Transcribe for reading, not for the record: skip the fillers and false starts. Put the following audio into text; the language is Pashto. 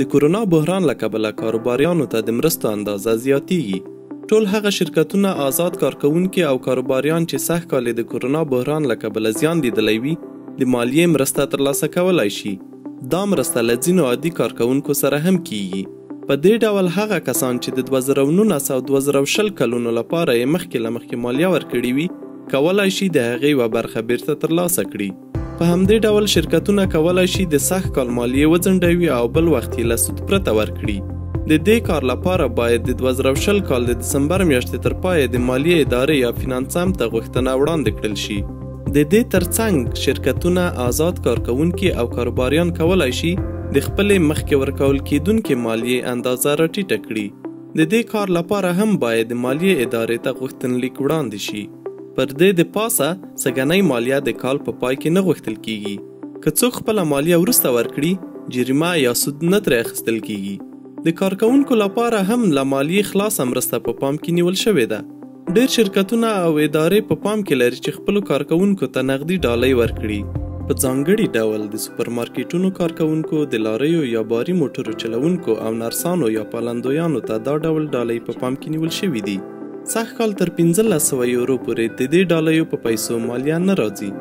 د کورونا بحران له کبله کاروباریانو ته د مرستو اندازه زیاتیږي. ټول هغه شرکتونه آزاد کارکوونکي او کاروباریان چې سږ کال د کورونا بحران له کبله زیان لیدلی وي د مالیې مرسته ترلاسه کولی شي. دا مرسته له ځینو عادي کارکوونکو سره هم کیږي. په دې ډول هغه کسان چې د 2019 او 2020 کلونو لپاره یې مخکې له مخکې مالیه ورکړې وي کولی شي د هغې یوه برخه بیرته ترلاسه کړي. په همدې ډول شرکتونه کولی شي د سږ کال مالیې وځنډوي او بل وخت یې له سود پرته ورکړي. د دې کار لپاره باید د 2020 کال د دسمبر میاشتې تر پایه د مالیې ادارې یا فینانسم ته غوښتنه وړاندې کړل شي. د دې ترڅنګ شرکتونه آزاد کارکوونکي او کاروباریان کولی شي د خپلې مخکې ورکول کیدونکې مالیې اندازه راټیټه کړي. د دې کار لپاره هم باید د مالیې ادارې ته غوښتنلیک وړاندې شي. پر دې د پاسه سږنۍ مالیه د کال په پای کې نه غوښتل کیږي. که څوک خپله مالیه وروسته ورکړي جریمه یا سود نه ترې اخیستل کیږي. د کارکوونکو لپاره هم له مالیې خلاصه مرسته په پام کې نیول شوې ده. ډېر شرکتونه او ادارې په پام کې لري چې خپلو کارکوونکو ته نغدي ډالۍ ورکړي. په ځانګړي ډول د سوپرمارکیټونو کارکوونکو، د لاریو یا باري موټرو چلوونکو او نرسانو یا پالندویانو ته دا ډول ډالۍ په پام کې نیول شوي دي. سږ کال تر 1500 یورو پورې د دې ډالۍ په پیسو مالیه نه راځي.